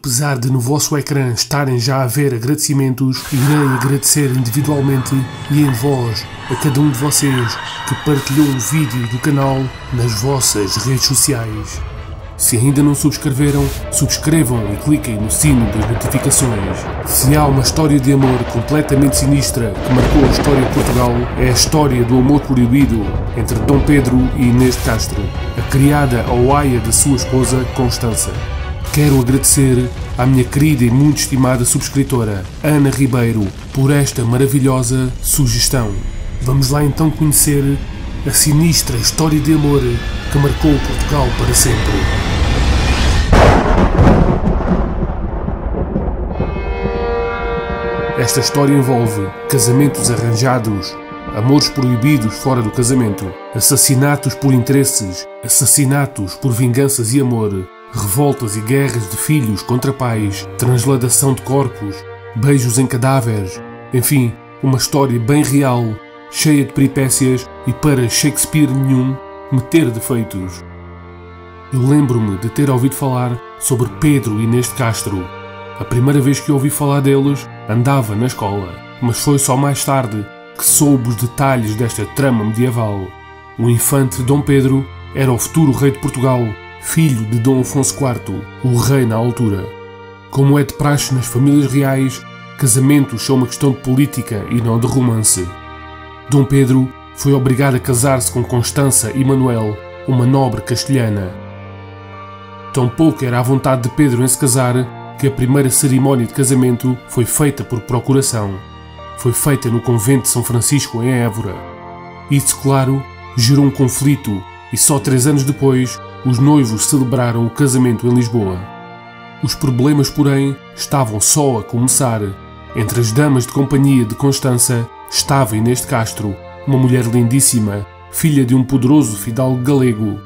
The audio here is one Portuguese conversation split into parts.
Apesar de no vosso ecrã estarem já a ver agradecimentos, irei agradecer individualmente e em voz a cada um de vocês que partilhou o vídeo do canal nas vossas redes sociais. Se ainda não subscreveram, subscrevam e cliquem no sino das notificações. Se há uma história de amor completamente sinistra que marcou a história de Portugal, é a história do amor proibido entre Dom Pedro e Inês de Castro, a criada ou aia da sua esposa Constança. Quero agradecer à minha querida e muito estimada subscritora, Ana Ribeiro, por esta maravilhosa sugestão. Vamos lá então conhecer a sinistra história de amor que marcou Portugal para sempre. Esta história envolve casamentos arranjados, amores proibidos fora do casamento, assassinatos por interesses, assassinatos por vinganças e amor, revoltas e guerras de filhos contra pais, transladação de corpos, beijos em cadáveres, enfim, uma história bem real, cheia de peripécias e para Shakespeare nenhum meter defeitos. Eu lembro-me de ter ouvido falar sobre Pedro e Inês de Castro. A primeira vez que ouvi falar deles andava na escola, mas foi só mais tarde que soube os detalhes desta trama medieval. O infante Dom Pedro era o futuro rei de Portugal, filho de Dom Afonso IV, o rei na altura. Como é de praxe nas famílias reais, casamentos são uma questão de política e não de romance. Dom Pedro foi obrigado a casar-se com Constança e Manuel, uma nobre castelhana. Tampouco era a vontade de Pedro em se casar que a primeira cerimónia de casamento foi feita por procuração. Foi feita no convento de São Francisco em Évora. Isso, claro, gerou um conflito e só 3 anos depois os noivos celebraram o casamento em Lisboa. Os problemas, porém, estavam só a começar. Entre as damas de companhia de Constança estava Inês de Castro, uma mulher lindíssima, filha de um poderoso fidalgo galego.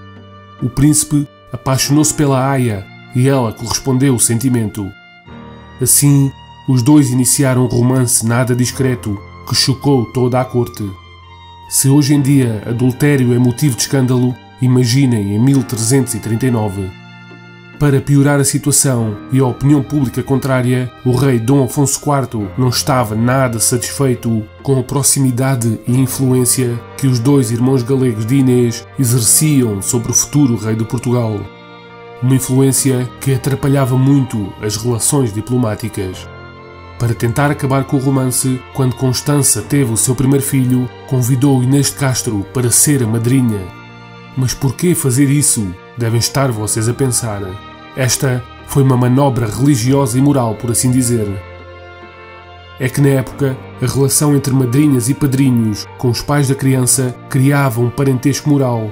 O príncipe apaixonou-se pela aia e ela correspondeu o sentimento. Assim, os dois iniciaram um romance nada discreto que chocou toda a corte. Se hoje em dia adultério é motivo de escândalo, imaginem em 1339. Para piorar a situação e a opinião pública contrária, o rei Dom Afonso IV não estava nada satisfeito com a proximidade e influência que os 2 irmãos galegos de Inês exerciam sobre o futuro rei de Portugal. Uma influência que atrapalhava muito as relações diplomáticas. Para tentar acabar com o romance, quando Constança teve o seu primeiro filho, convidou Inês de Castro para ser a madrinha. Mas por que fazer isso? Devem estar vocês a pensar. Esta foi uma manobra religiosa e moral, por assim dizer. É que na época, a relação entre madrinhas e padrinhos com os pais da criança criava um parentesco moral,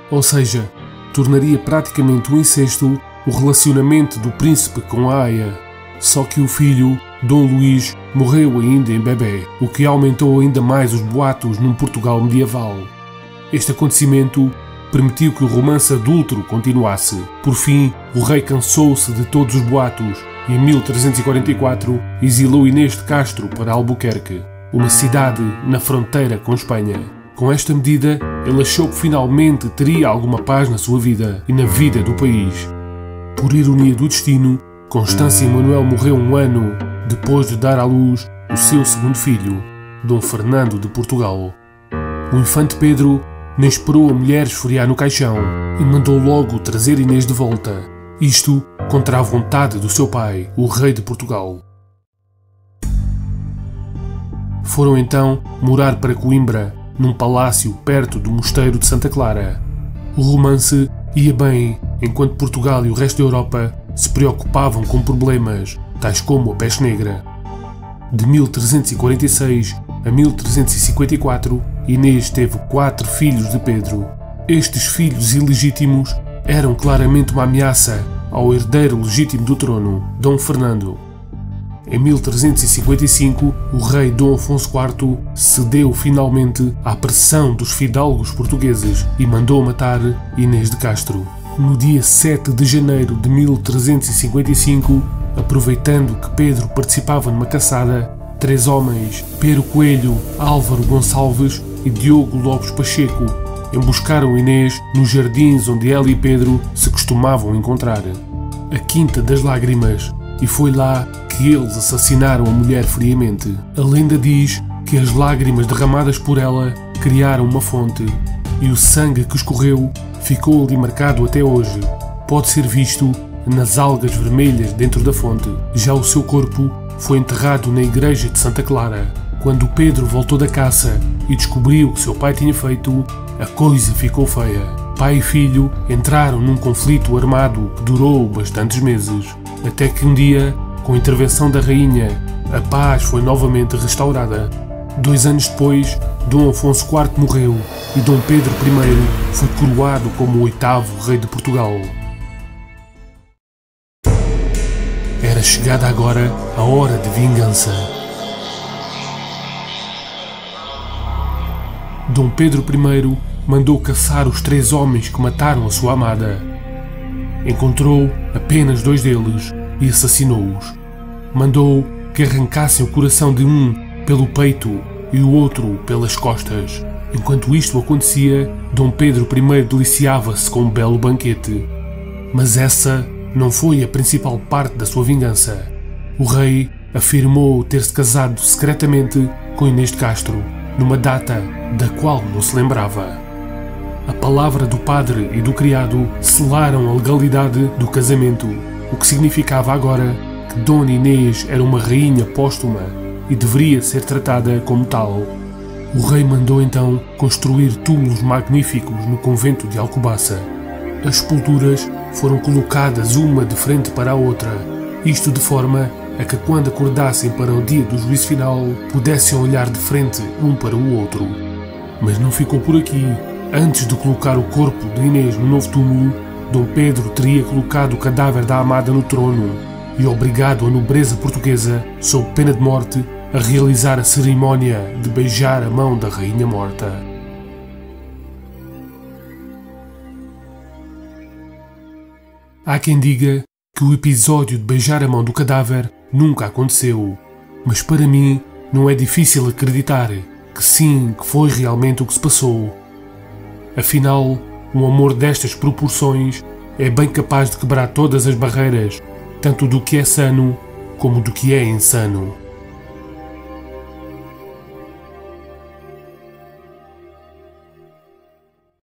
ou seja, tornaria praticamente um incesto o relacionamento do príncipe com a aia. Só que o filho, Dom Luís, morreu ainda em bebê, o que aumentou ainda mais os boatos num Portugal medieval. Este acontecimento permitiu que o romance adúltero continuasse. Por fim, o rei cansou-se de todos os boatos e em 1344 exilou Inês de Castro para Albuquerque, uma cidade na fronteira com Espanha. Com esta medida, ele achou que finalmente teria alguma paz na sua vida e na vida do país. Por ironia do destino, Constança Manuel morreu 1 ano depois de dar à luz o seu segundo filho, Dom Fernando de Portugal. O infante Pedro nem esperou a mulher esfriar no caixão e mandou logo trazer Inês de volta, isto contra a vontade do seu pai, o rei de Portugal. Foram então morar para Coimbra, num palácio perto do mosteiro de Santa Clara. O romance ia bem, enquanto Portugal e o resto da Europa se preocupavam com problemas, tais como a peste negra. De 1346 a 1354, Inês teve 4 filhos de Pedro. Estes filhos ilegítimos eram claramente uma ameaça ao herdeiro legítimo do trono, Dom Fernando. Em 1355, o rei Dom Afonso IV cedeu finalmente à pressão dos fidalgos portugueses e mandou matar Inês de Castro. No dia 7 de janeiro de 1355, aproveitando que Pedro participava numa caçada, 3 homens, Pero Coelho, Álvaro Gonçalves e Diogo Lopes Pacheco, emboscaram Inês nos jardins onde ela e Pedro se costumavam encontrar. A Quinta das Lágrimas e foi lá que eles assassinaram a mulher friamente. A lenda diz que as lágrimas derramadas por ela criaram uma fonte, e o sangue que escorreu ficou ali marcado até hoje. Pode ser visto nas algas vermelhas dentro da fonte. Já o seu corpo foi enterrado na igreja de Santa Clara. Quando Pedro voltou da caça e descobriu o que seu pai tinha feito, a coisa ficou feia. Pai e filho entraram num conflito armado que durou bastantes meses, até que um dia, com a intervenção da rainha, a paz foi novamente restaurada. 2 anos depois, Dom Afonso IV morreu e Dom Pedro I foi coroado como o 8º rei de Portugal. Era chegada agora a hora de vingança. Dom Pedro I mandou caçar os 3 homens que mataram a sua amada. Encontrou apenas 2 deles e assassinou-os. Mandou que arrancassem o coração de um pelo peito e o outro pelas costas. Enquanto isto acontecia, Dom Pedro I deliciava-se com um belo banquete. Mas essa não foi a principal parte da sua vingança. O rei afirmou ter-se casado secretamente com Inês de Castro, numa data da qual não se lembrava. A palavra do padre e do criado selaram a legalidade do casamento, o que significava agora que Dona Inês era uma rainha póstuma e deveria ser tratada como tal. O rei mandou então construir túmulos magníficos no convento de Alcobaça. As sepulturas foram colocadas uma de frente para a outra, isto de forma a que quando acordassem para o dia do juízo final pudessem olhar de frente um para o outro. Mas não ficou por aqui. Antes de colocar o corpo de Inês no novo túmulo, Dom Pedro teria colocado o cadáver da amada no trono e obrigado a nobreza portuguesa, sob pena de morte, a realizar a cerimónia de beijar a mão da rainha morta. Há quem diga que o episódio de beijar a mão do cadáver nunca aconteceu, mas para mim não é difícil acreditar que sim, que foi realmente o que se passou. Afinal, um amor destas proporções é bem capaz de quebrar todas as barreiras, tanto do que é sano como do que é insano.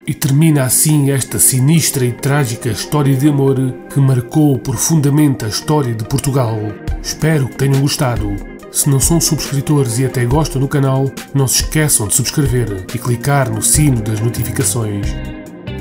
E termina assim esta sinistra e trágica história de amor que marcou profundamente a história de Portugal. Espero que tenham gostado. Se não são subscritores e até gostam do canal, não se esqueçam de subscrever e clicar no sino das notificações.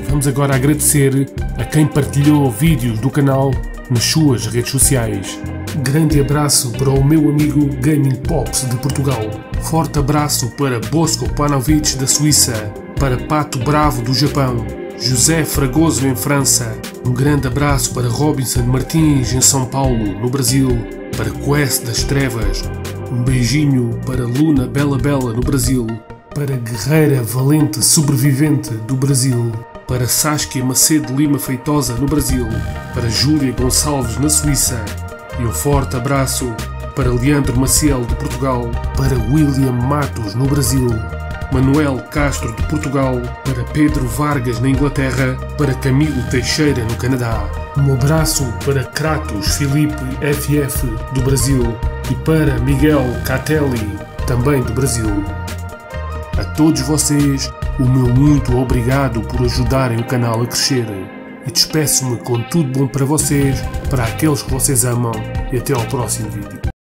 Vamos agora agradecer a quem partilhou vídeos do canal nas suas redes sociais. Grande abraço para o meu amigo Gaming Pops de Portugal. Forte abraço para Bosco Panovic da Suíça, para Pato Bravo do Japão, José Fragoso em França. Um grande abraço para Robinson Martins em São Paulo, no Brasil, para Quest das Trevas. Um beijinho para Luna Bela Bela no Brasil, para Guerreira Valente Sobrevivente do Brasil, para Saskia Macedo Lima Feitosa no Brasil, para Júlia Gonçalves na Suíça e um forte abraço para Leandro Maciel de Portugal, para William Matos no Brasil, Manuel Castro de Portugal, para Pedro Vargas na Inglaterra, para Camilo Teixeira no Canadá. Um abraço para Kratos Filipe FF do Brasil e para Miguel Catelli, também do Brasil. A todos vocês, o meu muito obrigado por ajudarem o canal a crescer. E despeço-me com tudo bom para vocês, para aqueles que vocês amam, e até ao próximo vídeo.